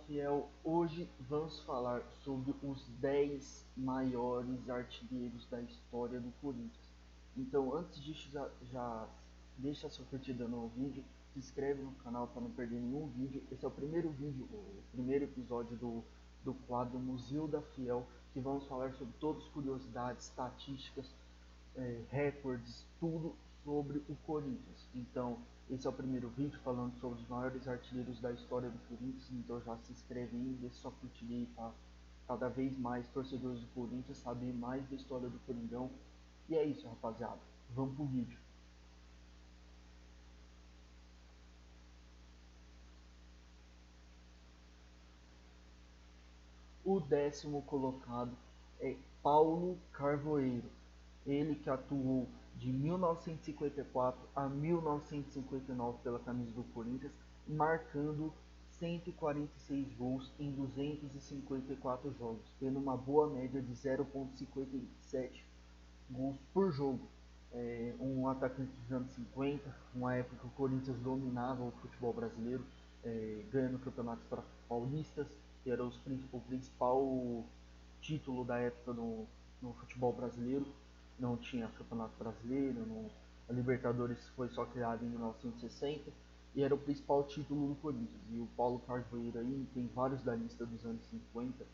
Fiel, hoje vamos falar sobre os 10 maiores artilheiros da história do Corinthians. Então, antes disso, já deixa sua curtida no vídeo, se inscreve no canal para não perder nenhum vídeo. Esse é o primeiro vídeo, o primeiro episódio do quadro Museu da Fiel, que vamos falar sobre todas as curiosidades, estatísticas, recordes, tudo sobre o Corinthians. Então, esse é o primeiro vídeo falando sobre os maiores artilheiros da história do Corinthians. Então já se inscreve aí, deixa sua curtida aí para cada vez mais torcedores do Corinthians saber mais da história do Coringão. E é isso, rapaziada. Vamos pro vídeo. O 10º colocado é Paulo Carvoeiro. Ele que atuou de 1954 a 1959 pela camisa do Corinthians, marcando 146 gols em 254 jogos, tendo uma boa média de 0,57 gols por jogo. Um atacante dos anos 50, uma época que o Corinthians dominava o futebol brasileiro, ganhando campeonatos paulistas, que era o principal título da época no futebol brasileiro. Não tinha campeonato brasileiro, a Libertadores foi só criada em 1960 e era o principal título do Corinthians. E o Paulo Carvoeiro aí tem vários da lista dos anos 50,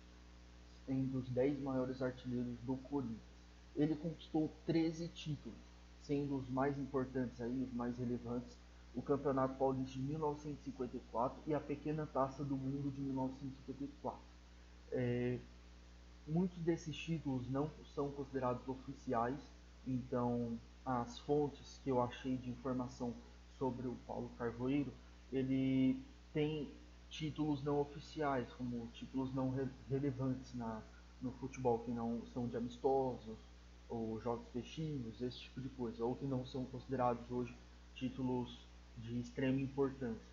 entre os 10 maiores artilheiros do Corinthians. Ele conquistou 13 títulos, sendo os mais importantes aí, os mais relevantes, o Campeonato Paulista de 1954 e a Pequena Taça do Mundo de 1954. Muitos desses títulos não são considerados oficiais, então as fontes que eu achei de informação sobre o Paulo Carvoeiro, ele tem títulos não oficiais, como títulos não relevantes no futebol, que não são de amistosos ou jogos festivos, esse tipo de coisa, ou que não são considerados hoje títulos de extrema importância.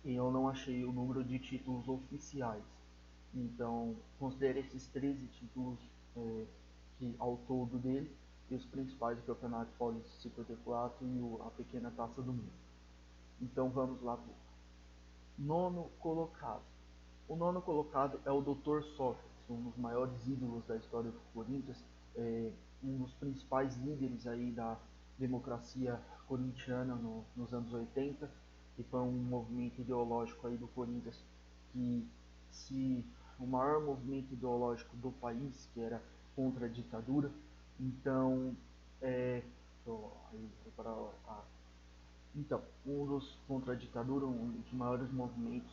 E eu não achei o número de títulos oficiais. Então, considere esses 13 títulos ao todo dele, e os principais do Campeonato Paulista 54 e a Pequena Taça do Mundo. Então vamos lá para o nono colocado. O nono colocado é o Dr. Sócrates, um dos maiores ídolos da história do Corinthians, um dos principais líderes aí da democracia corintiana nos anos 80, e foi um movimento ideológico aí do Corinthians que se o maior movimento ideológico do país, que era contra a ditadura. Então, um dos contra a ditadura, um dos maiores movimentos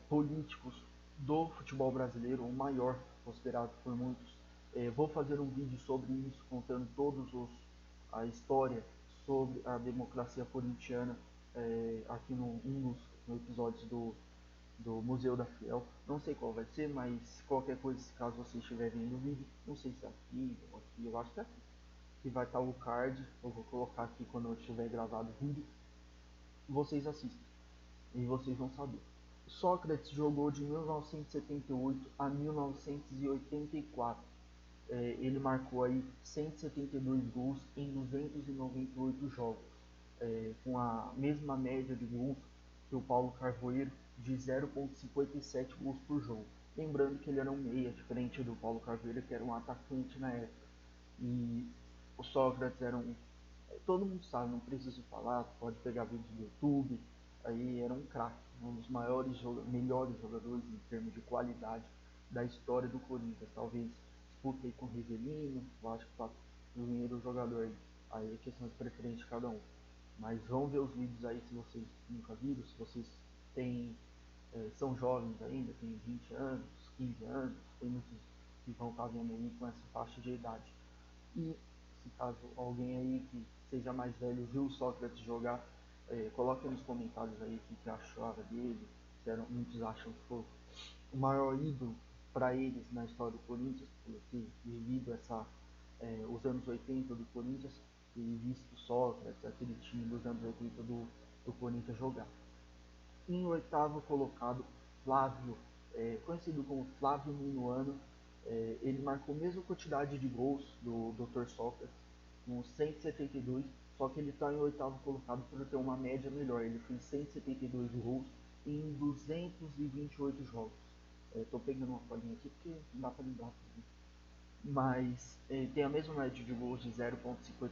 políticos do futebol brasileiro, o maior considerado por muitos. Vou fazer um vídeo sobre isso, contando a história sobre a democracia corintiana aqui no episódios do Museu da Fiel. Não sei qual vai ser, mas qualquer coisa, caso você estiver vendo o vídeo, não sei se é aqui ou aqui, eu acho que é aqui, que vai estar o card, eu vou colocar aqui quando eu tiver gravado o vídeo, vocês assistem e vocês vão saber. Sócrates jogou de 1978 a 1984. Ele marcou aí 172 gols em 298 jogos, com a mesma média de gols que o Paulo Carvoeiro, de 0,57 gols por jogo. Lembrando que ele era um meia, diferente do Paulo Carvoeiro, que era um atacante na época. E o Sócrates era um... Todo mundo sabe, não preciso falar, pode pegar vídeos do YouTube, aí era um craque, um dos melhores jogadores em termos de qualidade da história do Corinthians. Talvez disputei com o Rivelino, eu acho que o primeiro jogador aí é questão de preferência de cada um. Mas vão ver os vídeos aí se vocês nunca viram, se vocês são jovens ainda, têm 20 anos, 15 anos, tem muitos que vão estar vendo aí com essa faixa de idade. E se caso alguém aí que seja mais velho viu o Sócrates jogar, coloque nos comentários aí o que achava dele. Muitos acham que foi o maior ídolo para eles na história do Corinthians, por ter vivido os anos 80 do Corinthians e visto Sócrates, aquele time dos anos 80 do Corinthians jogar. Em oitavo colocado, Flávio, conhecido como Flávio Minuano. Ele marcou a mesma quantidade de gols do Dr. Sócrates, com 172, só que ele está em oitavo colocado por ter uma média melhor. Ele fez 172 gols em 228 jogos. Estou pegando uma folhinha aqui porque não dá para lembrar tudo. Mas tem a mesma média de gols de 0,50.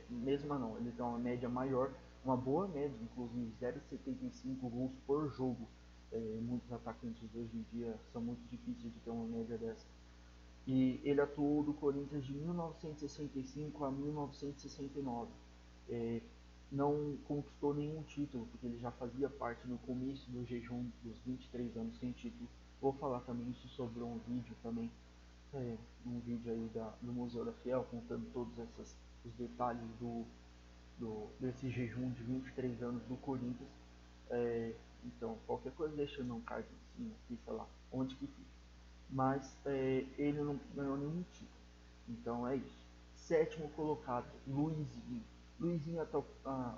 Mesma não, ele tem uma média maior, uma boa média, inclusive 0,75 gols por jogo. Muitos atacantes hoje em dia são muito difíceis de ter uma média dessa. E ele atuou do Corinthians de 1965 a 1969. É, não conquistou nenhum título, porque ele já fazia parte do começo do jejum dos 23 anos sem título. Vou falar também isso sobre um vídeo também, um vídeo aí do Museu da Fiel, contando todos os detalhes desse jejum de 23 anos do Corinthians. Então, qualquer coisa deixa no card em cima, aqui, sei lá, onde que fica. Mas ele não ganhou nenhum título. Então é isso. Sétimo colocado, Luizinho. Luizinho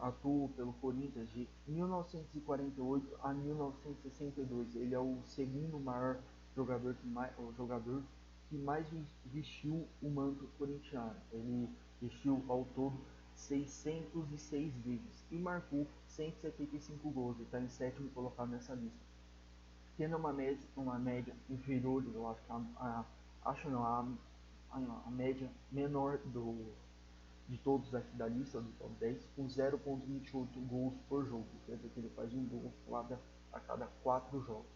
atuou pelo Corinthians de 1948 a 1962. Ele é o segundo maior jogador que mais vestiu o manto corintiano. Ele vestiu ao todo 606 vezes e marcou 175 gols. Ele está em sétimo colocado nessa lista. Tendo uma média inferior, eu acho que acho não, a média menor de todos aqui da lista, do top 10, com 0,28 gols por jogo. Quer dizer que ele faz um gol a cada 4 jogos.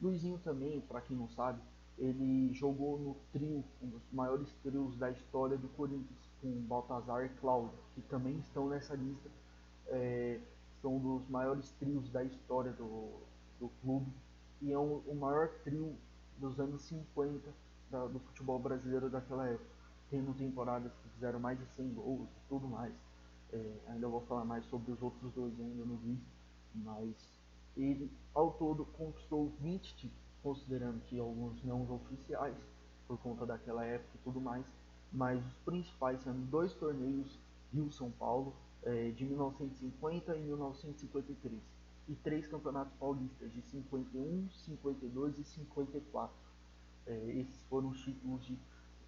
Luizinho também, para quem não sabe, ele jogou no trio, um dos maiores trios da história do Corinthians, com Baltazar e Cláudio, que também estão nessa lista. É, São um dos maiores trios da história do clube e é o maior trio dos anos 50 do futebol brasileiro daquela época, tendo temporadas que fizeram mais de 100 gols e tudo mais. Ainda vou falar mais sobre os outros dois ainda no vídeo, mas ele ao todo conquistou 20 títulos, considerando que alguns não oficiais por conta daquela época e tudo mais, mas os principais sendo dois torneios Rio-São Paulo de 1950 e 1953 e três campeonatos paulistas de 51, 52 e 54. Esses foram os títulos de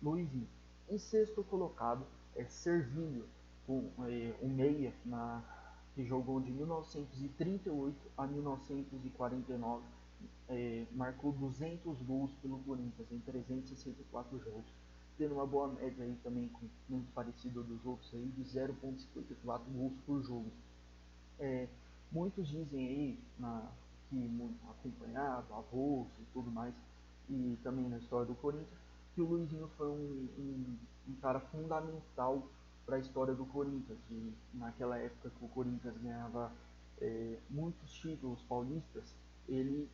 Luizinho. Em sexto colocado é Servilho, com um meia que jogou de 1938 a 1949, marcou 200 gols pelo Corinthians em 364 jogos, tendo uma boa média aí também, muito parecido dos outros aí, de 0,54 gols por jogo. É, Muitos dizem aí que muito acompanhado, avulso e tudo mais, e também na história do Corinthians, que o Luizinho foi um cara fundamental para a história do Corinthians. E naquela época que o Corinthians ganhava muitos títulos paulistas, ele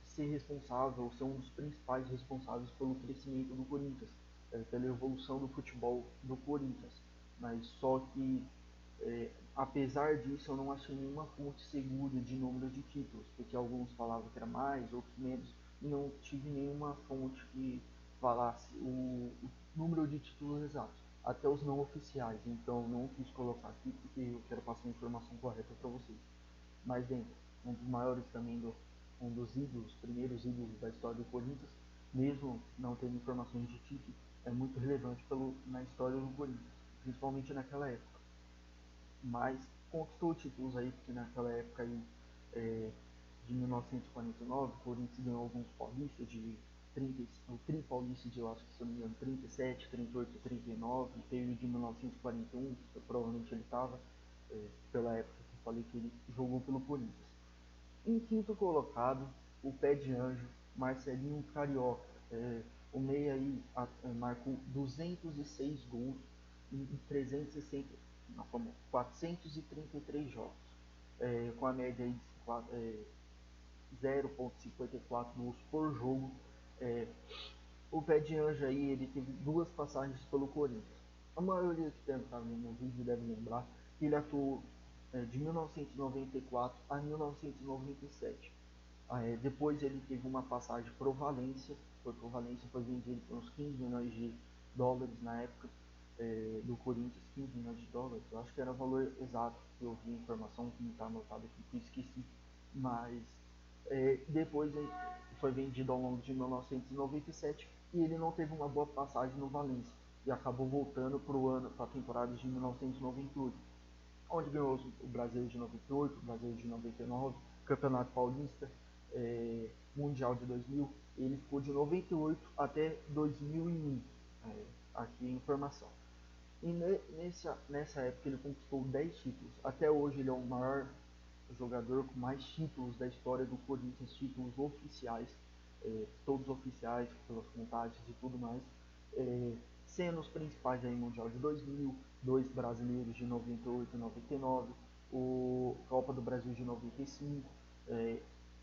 ser responsável, ser um dos principais responsáveis pelo crescimento do Corinthians, pela evolução do futebol do Corinthians. Mas só que apesar disso, eu não achei nenhuma fonte segura de número de títulos, porque alguns falavam que era mais, outros menos, e não tive nenhuma fonte que falasse o número de títulos exatos, até os não oficiais, então não quis colocar aqui porque eu quero passar a informação correta para vocês. Mas bem, um dos maiores também, um dos ídolos, primeiros ídolos da história do Corinthians, mesmo não tendo informações de título, é muito relevante na história do Corinthians, principalmente naquela época. Mas conquistou títulos aí, porque naquela época aí, de 1949, o Corinthians ganhou alguns paulistas de 30, o Tri Paulista de, eu acho que se eu não me engano, 37, 38, 39, teve o de 1941, que provavelmente ele estava, pela época que eu falei que ele jogou pelo Corinthians. Em quinto colocado, o pé de anjo, Marcelinho Carioca. O meia aí marcou 206 gols em 360, não, 433 jogos, com a média aí de 0,54 gols por jogo. O pé de anjo aí, ele teve duas passagens pelo Corinthians. A maioria que deve estar vendo no vídeo deve lembrar que ele atuou de 1994 a 1997. Depois ele teve uma passagem para o Valência, foi vendido por uns 15 milhões de dólares na época, do Corinthians, 15 milhões de dólares, eu acho que era o valor exato, que eu vi a informação que não está anotada aqui, que eu esqueci, mas depois ele foi vendido ao longo de 1997 e ele não teve uma boa passagem no Valência e acabou voltando para a temporada de 1998, onde ganhou o Brasileiro de 98, o Brasileiro de 99, Campeonato Paulista, Mundial de 2000, ele ficou de 98 até 2001, aqui em informação. E nessa época ele conquistou 10 títulos. Até hoje ele é o maior jogador com mais títulos da história do Corinthians, títulos oficiais, todos oficiais, pelas contagens e tudo mais. Sendo os principais aí Mundial de 2000, dois brasileiros de 98 e 99, o Copa do Brasil de 95,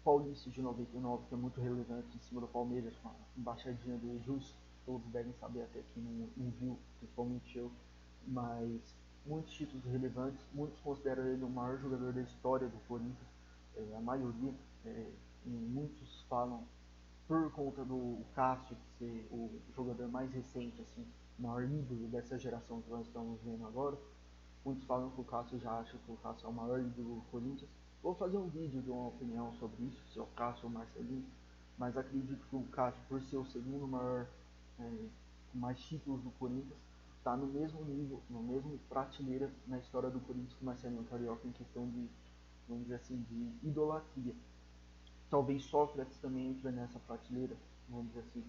Paulista de 99, que é muito relevante em cima do Palmeiras, com a embaixadinha do Edilson, todos devem saber até que não viu, principalmente eu, mas muitos títulos relevantes, muitos consideram ele o maior jogador da história do Corinthians, a maioria, muitos falam por conta do Cássio ser o jogador mais recente, assim, o maior ídolo dessa geração que nós estamos vendo agora. Muitos falam que o Cássio já acha que o Cássio é o maior ídolo do Corinthians. Vou fazer um vídeo de uma opinião sobre isso, se é o Cássio ou o Marcelinho, mas acredito que o Cássio, por ser o segundo maior, com mais títulos do Corinthians, está no mesmo nível, no mesmo prateleira na história do Corinthians que o Marcelinho Carioca em questão de, vamos dizer assim, de idolatria. Talvez Sócrates também entre nessa prateleira, vamos dizer assim.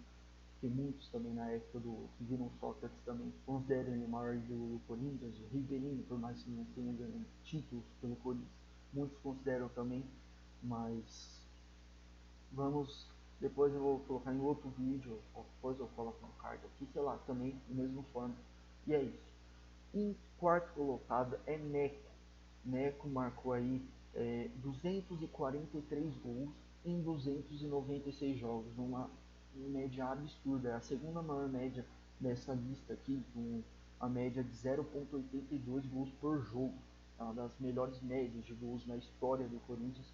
Tem muitos também na época que viram Sócrates também consideram ele o maior ídolo do Corinthians, o Ribeirinho, por mais que não tenha ganhado títulos pelo Corinthians, muitos consideram também, mas vamos, depois eu vou colocar em outro vídeo, ou depois eu coloco no card aqui, sei lá, também, da mesma forma, e é isso. Em quarto colocado é Neco. Neco marcou aí 243 gols em 296 jogos, uma média absurda. É a segunda maior média dessa lista aqui, com a média de 0,82 gols por jogo. É uma das melhores médias de gols na história do Corinthians.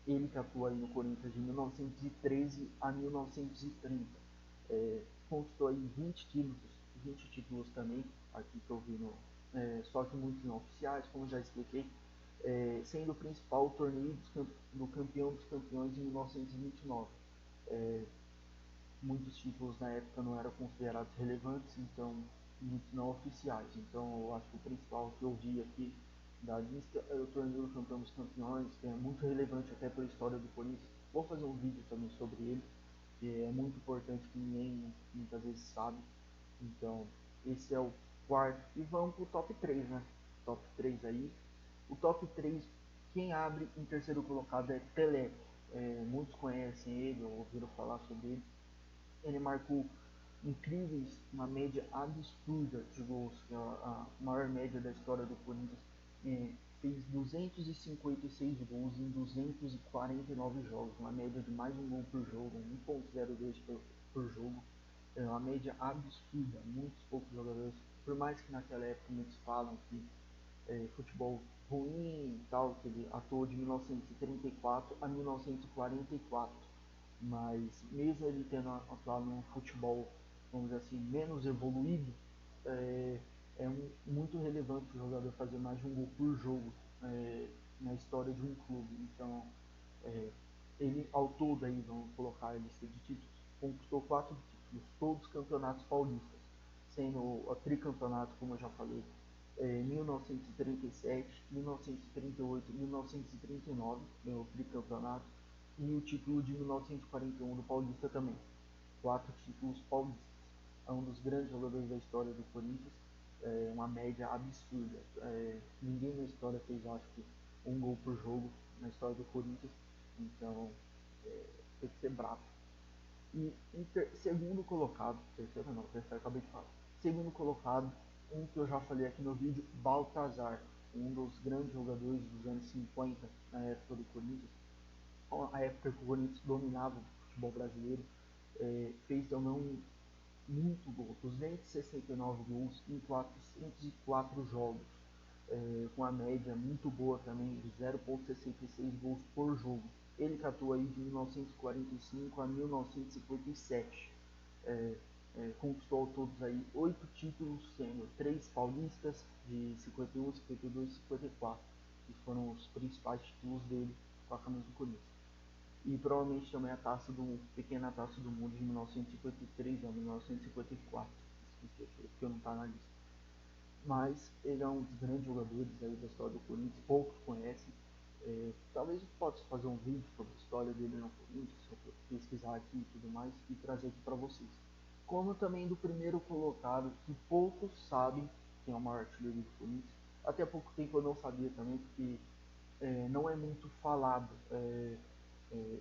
Ele que atua aí no Corinthians de 1913 a 1930. Conquistou aí 20 títulos também, aqui que eu vi só que muitos não oficiais, como já expliquei, sendo o principal o torneio do campeão dos campeões em 1929. Muitos títulos na época não eram considerados relevantes, então muitos não oficiais. Então eu acho que o principal que eu vi aqui da lista é o torneio do campeão dos campeões, que é muito relevante até pela história do Corinthians. Vou fazer um vídeo também sobre ele, que é muito importante, que ninguém muitas vezes sabe. Então esse é o quarto. E vamos pro top 3, né? Top 3 aí. O top 3, quem abre em terceiro colocado é Pelé. Muitos conhecem ele ou ouviram falar sobre ele. Ele marcou incríveis, uma média absurda de gols, que é a maior média da história do Corinthians. Fez 256 gols em 249 jogos, uma média de mais um gol por jogo, 1,02 por jogo. É uma média absurda, muitos poucos jogadores, por mais que naquela época muitos falam que futebol ruim e tal, que ele atuou de 1934 a 1944, mas mesmo ele tendo atuado num futebol, vamos dizer assim, menos evoluído, muito relevante o jogador fazer mais de um gol por jogo na história de um clube. Então, ele ao todo aí, vamos colocar a lista de títulos, conquistou 4 títulos, todos campeonatos paulistas, sendo o tricampeonato, como eu já falei, 1937, 1938, 1939, ganhou o tricampeonato, e o título de 1941 do Paulista também. 4 títulos paulistas. É um dos grandes jogadores da história do Corinthians, uma média absurda. Ninguém na história fez, acho que, um gol por jogo na história do Corinthians, então tem que ser bravo. E segundo colocado, terceiro não, terceiro acabei de falar. Segundo colocado, um que eu já falei aqui no vídeo, Baltazar, um dos grandes jogadores dos anos 50 na época do Corinthians, a época que o Corinthians dominava o futebol brasileiro, fez também muito gol, 269 gols em 404 jogos, com a média muito boa também de 0,66 gols por jogo. Ele que atua aí de 1945 a 1957. Conquistou todos aí 8 títulos, sendo 3 paulistas de 51, 52 e 54, que foram os principais títulos dele com a camisa do Corinthians. E provavelmente também a pequena taça do mundo de 1953 a 1954, que não está na lista. Mas ele é um dos grandes jogadores aí da história do Corinthians, poucos conhecem. Talvez eu possa fazer um vídeo sobre a história dele no Corinthians, se eu pesquisar aqui e tudo mais, e trazer aqui para vocês. Como também do primeiro colocado, que poucos sabem quem é o maior artilheiro do Corinthians. Até pouco tempo eu não sabia também, porque não é muito falado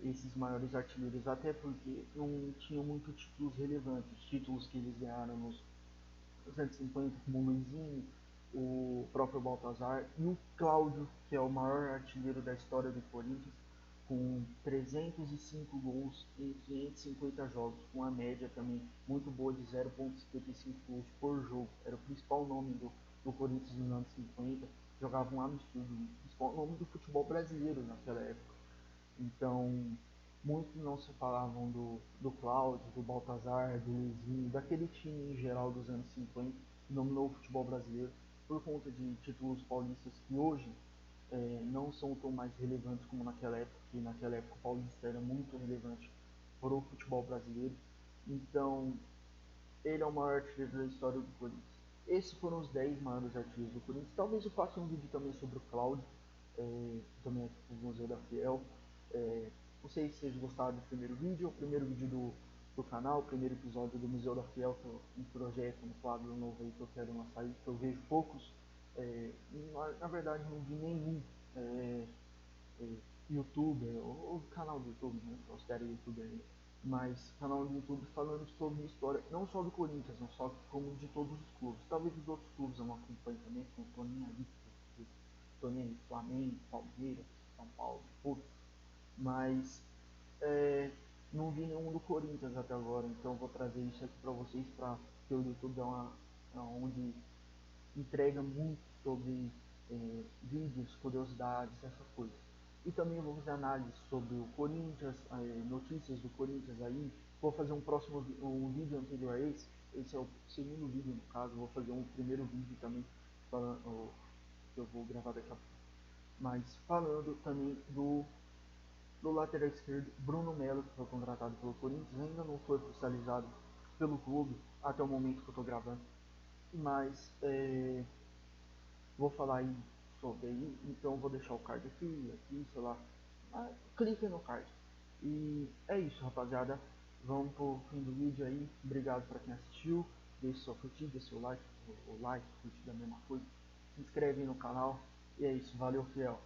esses maiores artilheiros, até porque não tinham muito títulos relevantes, títulos que eles ganharam nos 250, como o Luizinho, o próprio Baltazar e o Cláudio, que é o maior artilheiro da história do Corinthians, com 305 gols em 550 jogos, com a média também muito boa de 0,55 gols por jogo. Era o principal nome do Corinthians nos anos 50, jogava um absurdo, o principal nome do futebol brasileiro naquela época. Então, muitos não se falavam do Cláudio, do Baltazar, do Luizinho, daquele time em geral dos anos 50, que dominou o futebol brasileiro por conta de títulos paulistas que hoje não são tão mais relevantes como naquela época, que naquela época o paulista era muito relevante para o futebol brasileiro. Então, ele é o maior artilheiro da história do Corinthians. Esses foram os 10 maiores artilheiros do Corinthians. Talvez eu faça um vídeo também sobre o Cláudio, também aqui no Museu da Fiel. Não sei se vocês gostaram do primeiro vídeo, o primeiro vídeo do canal, o primeiro episódio do Museu da Fiel, que é um projeto, um quadro novo aí que eu quero lançar aí, que eu vejo poucos. Na verdade, não vi nenhum é, youtuber, ou canal do YouTube, né? Considero youtuber aí, mas canal do YouTube falando sobre história, não só do Corinthians, não só como de todos os clubes. Talvez os outros clubes eu não acompanhe também, como Toninho ali, Toninho, Flamengo, Palmeiras, São Paulo, Porto, mas é, não vi nenhum do Corinthians até agora, então vou trazer isso aqui para vocês, para que o YouTube é onde entrega muito sobre vídeos, curiosidades, essas coisas. E também vou fazer análise sobre o Corinthians, notícias do Corinthians aí. Vou fazer um próximo um vídeo anterior a esse é o segundo vídeo no caso, vou fazer um primeiro vídeo também falando, que eu vou gravar daqui a pouco. Mas falando também do lateral esquerdo Bruno Melo, que foi contratado pelo Corinthians, ainda não foi oficializado pelo clube até o momento que eu estou gravando. Mas vou falar aí sobre aí, então vou deixar o card aqui, sei lá. Clique no card. E é isso, rapaziada. Vamos pro fim do vídeo aí. Obrigado para quem assistiu. Deixe sua curtida, deixe seu like, o like, curtida a mesma coisa. Se inscreve aí no canal. E é isso, valeu, fiel.